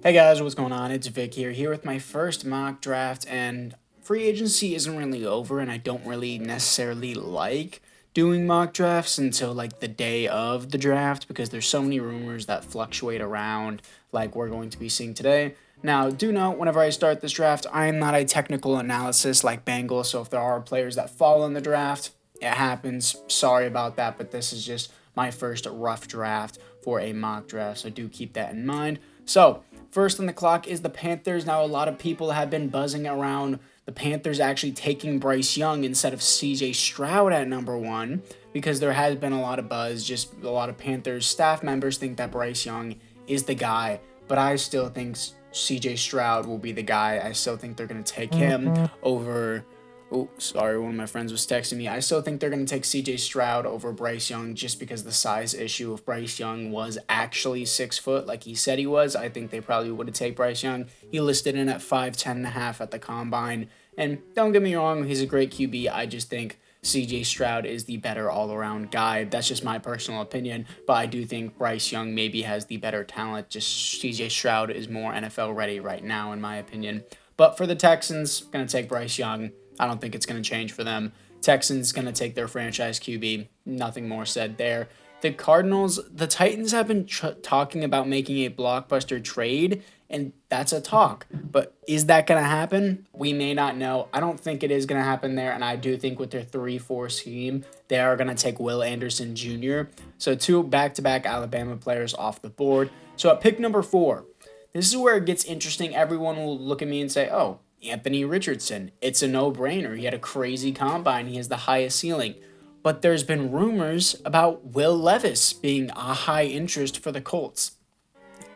Hey guys, what's going on? It's Vic here with my first mock draft, and free agency isn't really over, and I don't really necessarily like doing mock drafts until like the day of the draft because there's so many rumors that fluctuate around like we're going to be seeing today. Now, do note whenever I start this draft, I am not a technical analysis like Bengal, so if there are players that fall in the draft, it happens. Sorry about that, but this is just my first rough draft for a mock draft, so do keep that in mind. So, first on the clock is the Panthers. Now, a lot of people have been buzzing around the Panthers actually taking Bryce Young instead of CJ Stroud at number one because there has been a lot of buzz. Just a lot of Panthers staff members think that Bryce Young is the guy, but I still think CJ Stroud will be the guy. I still think they're going to take him over. Oh, sorry, one of my friends was texting me. I still think they're going to take CJ Stroud over Bryce Young just because the size issue. If Bryce Young was actually 6 foot like he said he was, I think they probably would have taken Bryce Young. He listed in at 5'10.5" at the combine. And don't get me wrong, he's a great QB. I just think CJ Stroud is the better all around guy. That's just my personal opinion. But I do think Bryce Young maybe has the better talent. Just CJ Stroud is more NFL ready right now, in my opinion. But for the Texans, going to take Bryce Young. I don't think it's going to change for them. Texans going to take their franchise QB. Nothing more said there. The Cardinals, the Titans have been talking about making a blockbuster trade, and that's a talk. But is that going to happen? We may not know. I don't think it is going to happen there, and I do think with their 3-4 scheme, they are going to take Will Anderson Jr. So two back-to-back Alabama players off the board. So at pick number 4, this is where it gets interesting. Everyone will look at me and say, oh, Anthony Richardson. It's a no-brainer. He had a crazy combine. He has the highest ceiling. But there's been rumors about Will Levis being a high interest for the Colts.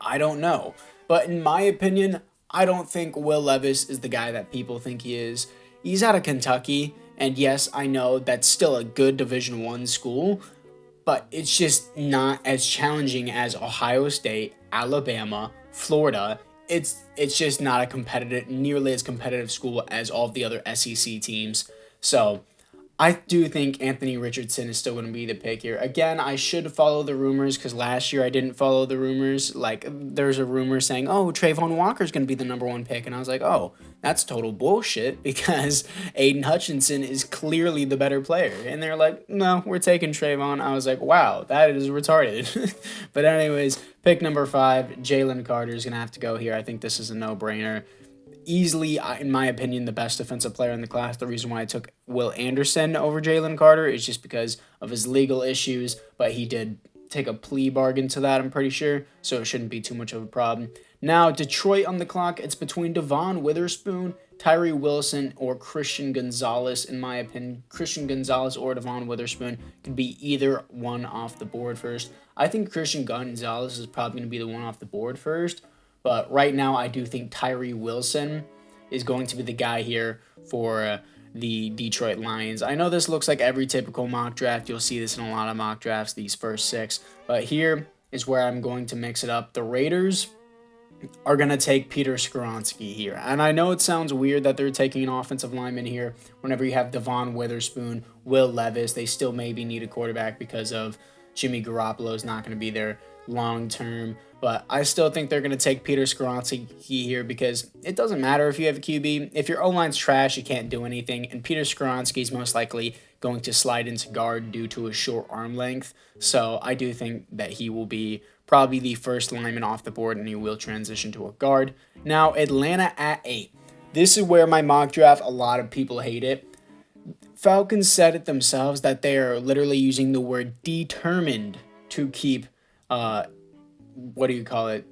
I don't know. But in my opinion, I don't think Will Levis is the guy that people think he is. He's out of Kentucky, and yes, I know that's still a good Division 1 school, but it's just not as challenging as Ohio State, Alabama, Florida. It's just not a competitive, nearly as competitive school as all of the other SEC teams. So I do think Anthony Richardson is still going to be the pick here. Again, I should follow the rumors because last year I didn't follow the rumors. Like, there's a rumor saying, oh, Trayvon Walker's going to be the number one pick. And I was like, oh, that's total bullshit because Aiden Hutchinson is clearly the better player. And they're like, no, we're taking Trayvon. I was like, wow, that is retarded. But anyways, pick number 5, Jalen Carter is going to have to go here. I think this is a no-brainer. Easily, in my opinion, the best defensive player in the class. The reason why I took Will Anderson over Jalen Carter is just because of his legal issues, but he did take a plea bargain to that, I'm pretty sure, so it shouldn't be too much of a problem. Now, Detroit on the clock, it's between Devon Witherspoon, Tyree Wilson, or Christian Gonzalez, in my opinion. Christian Gonzalez or Devon Witherspoon could be either one off the board first. I think Christian Gonzalez is probably going to be the one off the board first, but right now, I do think Tyree Wilson is going to be the guy here for the Detroit Lions. I know this looks like every typical mock draft. You'll see this in a lot of mock drafts, these first 6. But here is where I'm going to mix it up. The Raiders are going to take Peter Skoronski here. And I know it sounds weird that they're taking an offensive lineman here whenever you have Devon Witherspoon, Will Levis. They still maybe need a quarterback because of Jimmy Garoppolo is not going to be there long term. But I still think they're going to take Peter Skoronski here because it doesn't matter if you have a QB. If your O-line's trash, you can't do anything. And Peter Skoronski is most likely going to slide into guard due to his short arm length. So I do think that he will be probably the first lineman off the board and he will transition to a guard. Now, Atlanta at 8. This is where my mock draft, a lot of people hate it. Falcons said it themselves that they are literally using the word determined to keep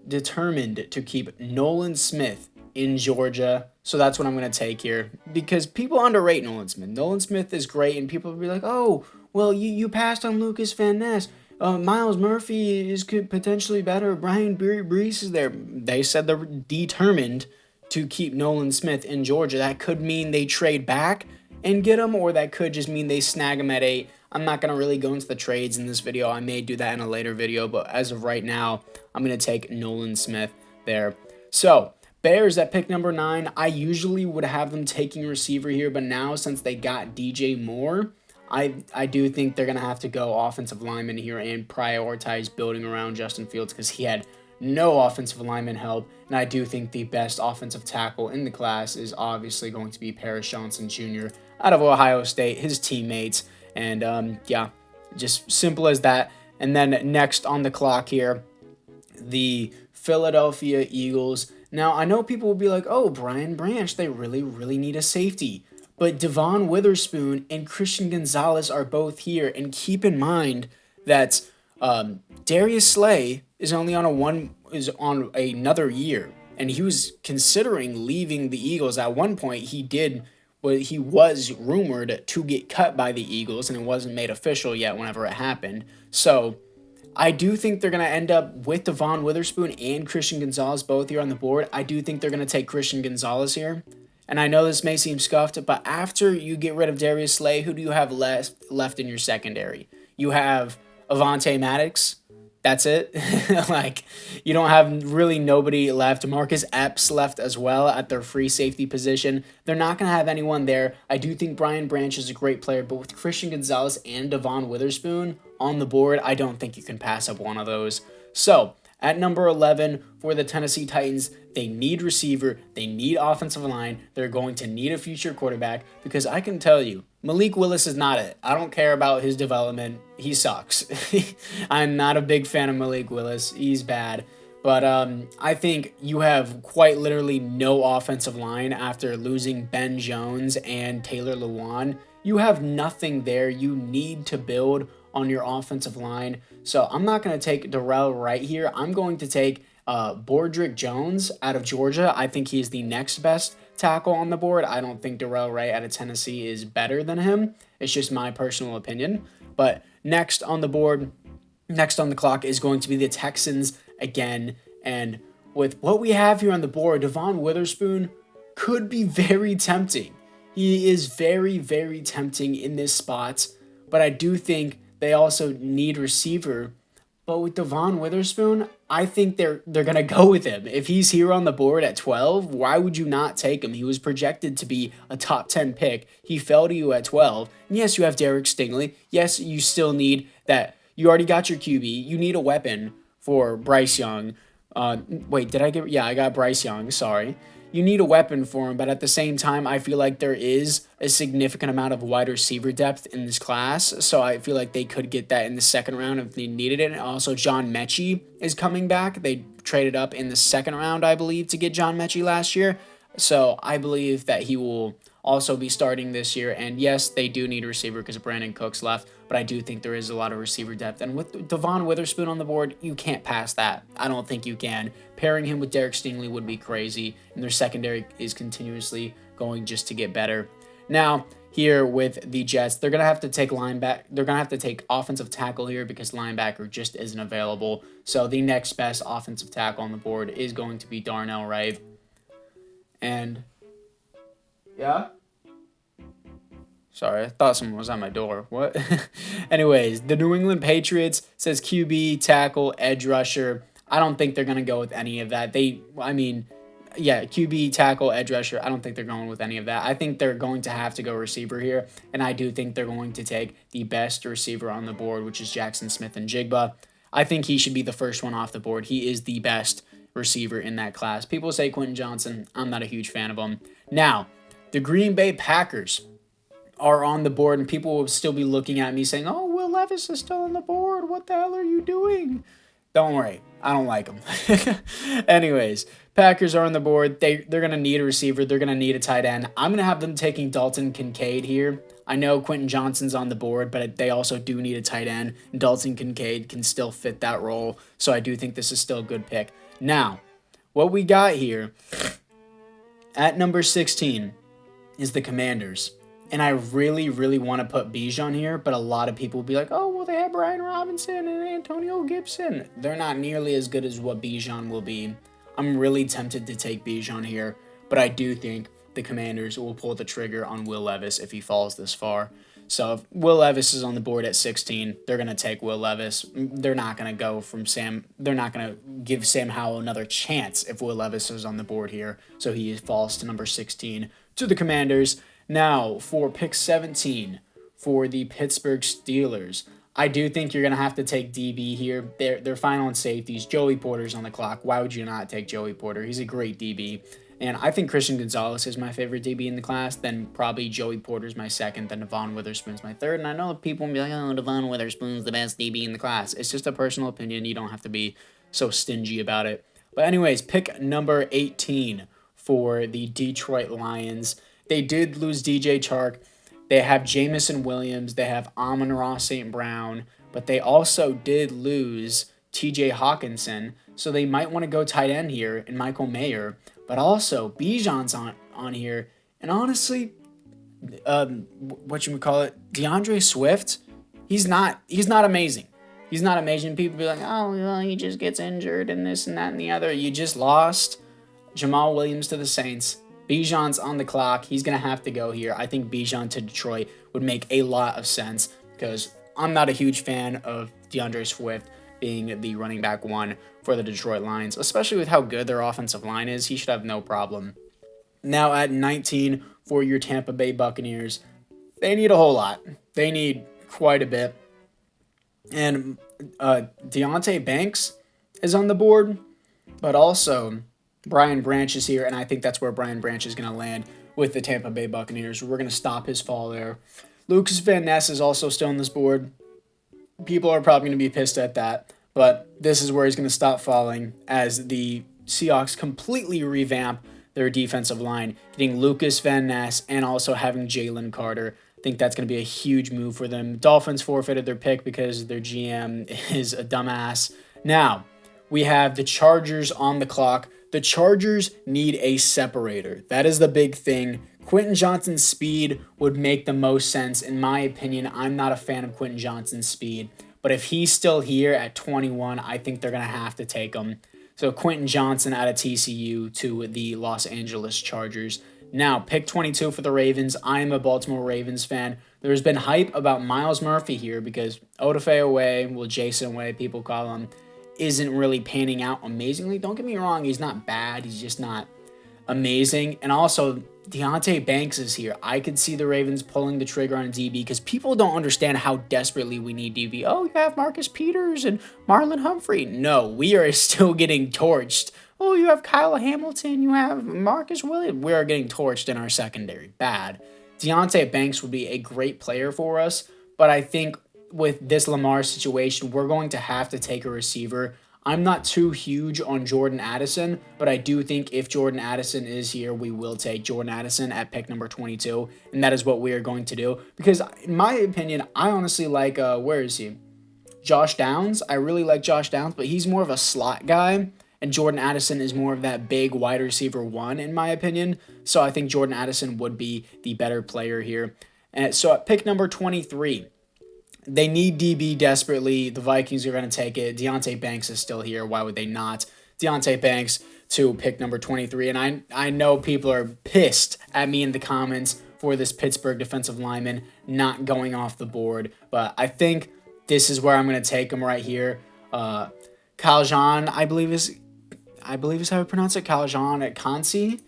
determined to keep Nolan Smith in Georgia. So that's what I'm going to take here because people underrate Nolan Smith. Nolan Smith is great, and people will be like, oh, well, you passed on Lucas Van Ness. Miles Murphy is potentially better. Brian Brees is there. They said they're determined to keep Nolan Smith in Georgia. That could mean they trade back and get him, or that could just mean they snag him at 8. I'm not going to really go into the trades in this video. I may do that in a later video, but as of right now, I'm going to take Nolan Smith there. So, Bears at pick number 9. I usually would have them taking receiver here, but now since they got DJ Moore, I do think they're going to have to go offensive lineman here and prioritize building around Justin Fields because he had no offensive lineman help, and I do think the best offensive tackle in the class is obviously going to be Paris Johnson Jr. out of Ohio State, his teammates, and yeah, just simple as that. And then next on the clock here, the Philadelphia Eagles. Now, I know people will be like, oh, Brian Branch, they really, really need a safety. But Devon Witherspoon and Christian Gonzalez are both here. And keep in mind that Darius Slay is only on another year. And he was considering leaving the Eagles. At one point, he was rumored to get cut by the Eagles, and it wasn't made official yet whenever it happened. So I do think they're going to end up with Devon Witherspoon and Christian Gonzalez both here on the board. I do think they're going to take Christian Gonzalez here. And I know this may seem scuffed, but after you get rid of Darius Slay, who do you have left in your secondary? You have Avante Maddox. That's it. Like, you don't have really nobody left. Marcus Epps left as well at their free safety position. They're not going to have anyone there. I do think Brian Branch is a great player, but with Christian Gonzalez and Devon Witherspoon on the board, I don't think you can pass up one of those. So, at number 11 for the Tennessee Titans, they need receiver, they need offensive line, they're going to need a future quarterback, because I can tell you, Malik Willis is not it. I don't care about his development. He sucks. I'm not a big fan of Malik Willis. He's bad. But I think you have quite literally no offensive line after losing Ben Jones and Taylor Lewan. You have nothing there. You need to build on your offensive line. So I'm not going to take Darrell Wright here. I'm going to take Bordrick Jones out of Georgia. I think he's the next best tackle on the board. I don't think Darrell Wright out of Tennessee is better than him. It's just my personal opinion. But next on the board, next on the clock is going to be the Texans again. And with what we have here on the board, Devon Witherspoon could be very tempting. He is very, very tempting in this spot. But I do think they also need receiver. But with Devon Witherspoon, I think they're gonna go with him. If he's here on the board at 12, why would you not take him? He was projected to be a top 10 pick. He fell to you at 12. And yes, you have Derek Stingley. Yes, you still need that. You already got your QB. You need a weapon for Bryce Young. Wait, did I get? Yeah, I got Bryce Young. Sorry. You need a weapon for him, but at the same time, I feel like there is a significant amount of wide receiver depth in this class, so I feel like they could get that in the second round if they needed it. And also, John Mechie is coming back. They traded up in the second round, I believe, to get John Mechie last year, so I believe that he will also be starting this year. And yes, they do need a receiver because Brandon Cooks left, but I do think there is a lot of receiver depth. And with Devon Witherspoon on the board, you can't pass that. I don't think you can. Pairing him with Derek Stingley would be crazy, and their secondary is continuously going just to get better. Now, here with the Jets, they're going to have to take linebacker. They're going to have to take offensive tackle here because linebacker just isn't available. So the next best offensive tackle on the board is going to be Darnell Wright. And yeah. Sorry, I thought someone was at my door. What? Anyways, the New England Patriots says QB, tackle, edge rusher. I don't think they're going to go with any of that. QB, tackle, edge rusher. I don't think they're going with any of that. I think they're going to have to go receiver here, and I do think they're going to take the best receiver on the board, which is Jackson Smith-Njigba. I think he should be the first one off the board. He is the best receiver in that class. People say Quentin Johnson. I'm not a huge fan of him. Now, the Green Bay Packers are on the board, and people will still be looking at me saying, oh, Will Levis is still on the board. What the hell are you doing? Don't worry. I don't like him. Anyways, Packers are on the board. They're going to need a receiver. They're going to need a tight end. I'm going to have them taking Dalton Kincaid here. I know Quentin Johnson's on the board, but they also do need a tight end. Dalton Kincaid can still fit that role, so I do think this is still a good pick. Now, what we got here at number 16 is the Commanders. And I really, really want to put Bijan here, but a lot of people will be like, oh, well, they have Brian Robinson and Antonio Gibson. They're not nearly as good as what Bijan will be. I'm really tempted to take Bijan here, but I do think the Commanders will pull the trigger on Will Levis if he falls this far. So if Will Levis is on the board at 16, they're going to take Will Levis. They're not going to go from Sam. They're not going to give Sam Howell another chance if Will Levis is on the board here. So he falls to number 16 to the Commanders. Now, for pick 17 for the Pittsburgh Steelers, I do think you're gonna have to take DB here. They're fine on safeties. Joey Porter's on the clock. Why would you not take Joey Porter? He's a great DB. And I think Christian Gonzalez is my favorite DB in the class. Then probably Joey Porter's my second. Then Devon Witherspoon's my third. And I know people will be like, oh, Devon Witherspoon's the best DB in the class. It's just a personal opinion. You don't have to be so stingy about it. But anyways, pick number 18 for the Detroit Lions. They did lose DJ Chark. They have Jamison Williams. They have Amon-Ra St. Brown. But they also did lose TJ Hawkinson. So they might want to go tight end here in Michael Mayer. But also, Bijan's on here. And honestly, what you would call it, DeAndre Swift, he's not amazing. He's not amazing. People be like, oh, well, he just gets injured and this and that and the other. You just lost Jamal Williams to the Saints. Bijan's on the clock. He's going to have to go here. I think Bijan to Detroit would make a lot of sense because I'm not a huge fan of DeAndre Swift being the running back one for the Detroit Lions, especially with how good their offensive line is. He should have no problem. Now at 19 for your Tampa Bay Buccaneers, they need a whole lot. They need quite a bit. And Deonte Banks is on the board, but also Brian Branch is here, and I think that's where Brian Branch is going to land with the Tampa Bay Buccaneers. We're going to stop his fall there. Lucas Van Ness is also still on this board. People are probably going to be pissed at that, but this is where he's going to stop falling as the Seahawks completely revamp their defensive line, getting Lucas Van Ness and also having Jalen Carter. I think that's going to be a huge move for them. Dolphins forfeited their pick because their GM is a dumbass. Now, we have the Chargers on the clock. The Chargers need a separator. That is the big thing. Quentin Johnston's speed would make the most sense. In my opinion, I'm not a fan of Quentin Johnston's speed. But if he's still here at 21, I think they're going to have to take him. So Quentin Johnston out of TCU to the Los Angeles Chargers. Now, pick 22 for the Ravens. I am a Baltimore Ravens fan. There's been hype about Myles Murphy here because Odafe Oweh, well, Jason Oweh, people call him, isn't really panning out amazingly. Don't get me wrong, he's not bad. He's just not amazing. And also, Deonte Banks is here. I could see the Ravens pulling the trigger on DB because people don't understand how desperately we need DB. Oh, you have Marcus Peters and Marlon Humphrey. No, we are still getting torched. Oh, you have Kyle Hamilton. You have Marcus Williams. We are getting torched in our secondary. Bad. Deonte Banks would be a great player for us, but I think with this Lamar situation, we're going to have to take a receiver. I'm not too huge on Jordan Addison, but I do think if Jordan Addison is here, we will take Jordan Addison at pick number 22, and that is what we are going to do. Because in my opinion, I honestly like, where is he? Josh Downs. I really like Josh Downs, but he's more of a slot guy, and Jordan Addison is more of that big wide receiver one, in my opinion. So I think Jordan Addison would be the better player here. And so at pick number 23, they need DB desperately. The Vikings are going to take it. Deonte Banks is still here. Why would they not? Deonte Banks to pick number 23. And I know people are pissed at me in the comments for this Pittsburgh defensive lineman not going off the board. But I think this is where I'm going to take him right here. Khaljan, I believe is how we pronounce it. Khaljan Kansi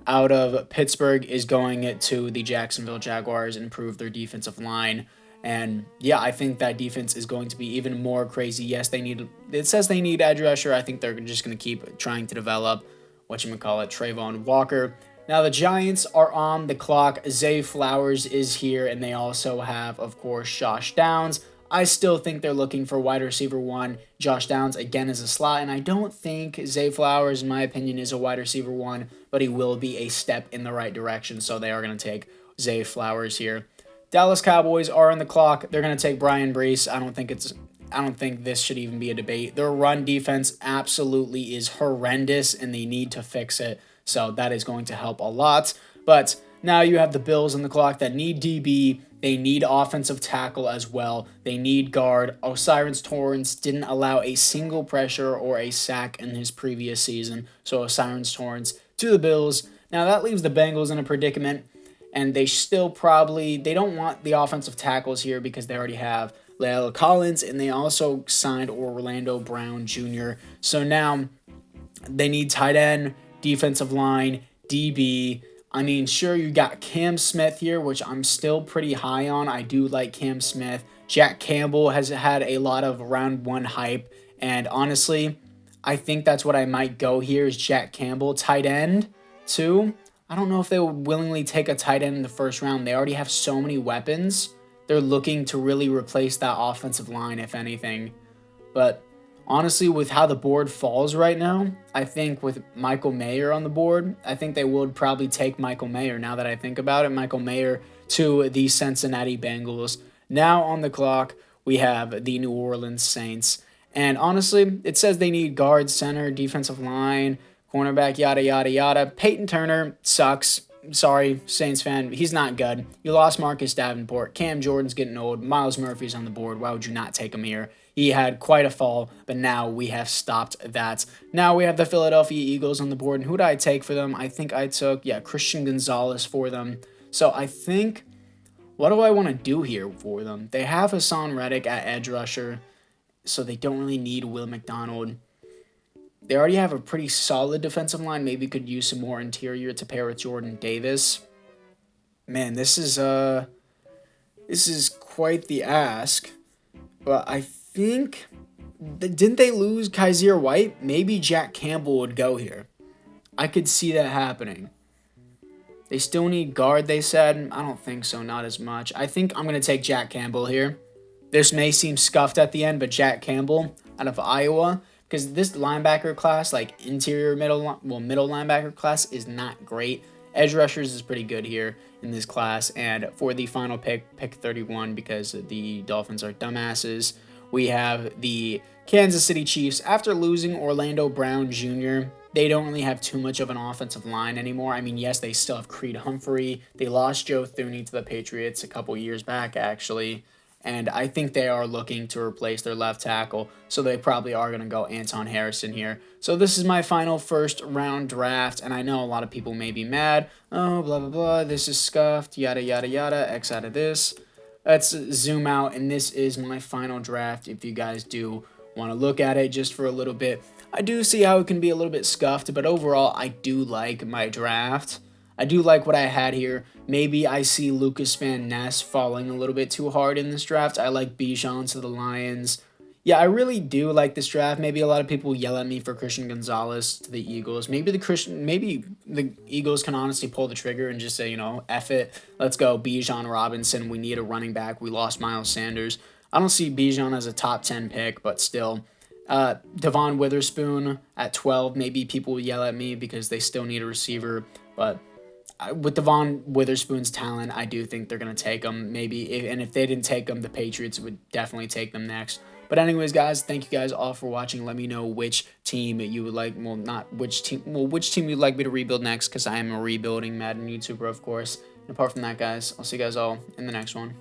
out of Pittsburgh is going to the Jacksonville Jaguars and improve their defensive line. And yeah, I think that defense is going to be even more crazy. Yes, it says they need edge rusher. I think they're just going to keep trying to develop Trayvon Walker. Now the Giants are on the clock. Zay Flowers is here, and they also have, of course, Josh Downs. I still think they're looking for wide receiver one. Josh Downs, again, is a slot, and I don't think Zay Flowers, in my opinion, is a wide receiver one, but he will be a step in the right direction, so they are going to take Zay Flowers here. Dallas Cowboys are on the clock. They're going to take Brian Brees. I don't think this should even be a debate. Their run defense absolutely is horrendous, and they need to fix it. So that is going to help a lot. But now you have the Bills on the clock that need DB. They need offensive tackle as well. They need guard. O'Cyrus Torrence didn't allow a single pressure or a sack in his previous season. So O'Cyrus Torrence to the Bills. Now that leaves the Bengals in a predicament. And they don't want the offensive tackles here because they already have La'el Collins, and they also signed Orlando Brown Jr. So now they need tight end, defensive line, DB. I mean, sure, you got Cam Smith here, which I'm still pretty high on. I do like Cam Smith. Jack Campbell has had a lot of round one hype, and honestly, I think that's what I might go here is Jack Campbell, tight end, too. I don't know if they would willingly take a tight end in the first round. They already have so many weapons. They're looking to really replace that offensive line, if anything. But honestly, with how the board falls right now, I think with Michael Mayer on the board, I think they would probably take Michael Mayer now that I think about it. Michael Mayer to the Cincinnati Bengals. Now on the clock, we have the New Orleans Saints. And honestly, it says they need guard, center, defensive line, cornerback, yada, yada, yada. Peyton Turner sucks. Sorry, Saints fan. He's not good. You lost Marcus Davenport. Cam Jordan's getting old. Miles Murphy's on the board. Why would you not take him here? He had quite a fall, but now we have stopped that. Now we have the Philadelphia Eagles on the board. And who did I take for them? I think I took, Christian Gonzalez for them. So I think, what do I want to do here for them? They have Hassan Reddick at edge rusher, so they don't really need Will McDonald. They already have a pretty solid defensive line. Maybe could use some more interior to pair with Jordan Davis. Man, this is quite the ask. But I think, didn't they lose Kaiser White? Maybe Jack Campbell would go here. I could see that happening. They still need guard, they said. I don't think so, not as much. I think I'm going to take Jack Campbell here. This may seem scuffed at the end, but Jack Campbell out of Iowa, because this linebacker class, like middle linebacker class, is not great. Edge rushers is pretty good here in this class. And for the final pick 31, because the Dolphins are dumbasses, we have the Kansas City Chiefs. After losing Orlando Brown Jr., they don't really have too much of an offensive line anymore. I mean, yes, they still have Creed Humphrey. They lost Joe Thuney to the Patriots a couple years back, actually. And I think they are looking to replace their left tackle, so they probably are going to go Anton Harrison here. So this is my final first round draft, and I know a lot of people may be mad. Oh, blah, blah, blah, this is scuffed, yada, yada, yada, X out of this. Let's zoom out, and this is my final draft if you guys do want to look at it just for a little bit. I do see how it can be a little bit scuffed, but overall, I do like my draft. I do like what I had here. Maybe I see Lucas Van Ness falling a little bit too hard in this draft. I like Bijan to the Lions. Yeah, I really do like this draft. Maybe a lot of people yell at me for Christian Gonzalez to the Eagles. Maybe the Eagles can honestly pull the trigger and just say, F it. Let's go Bijan Robinson. We need a running back. We lost Miles Sanders. I don't see Bijan as a top 10 pick, but still. Devon Witherspoon at 12. Maybe people will yell at me because they still need a receiver, but with Devon Witherspoon's talent, I do think they're going to take him. And if they didn't take him, the Patriots would definitely take them next. But anyways, guys, thank you guys all for watching. Let me know which team you would like, which team you'd like me to rebuild next, because I am a rebuilding Madden YouTuber, of course. And apart from that, guys, I'll see you guys all in the next one.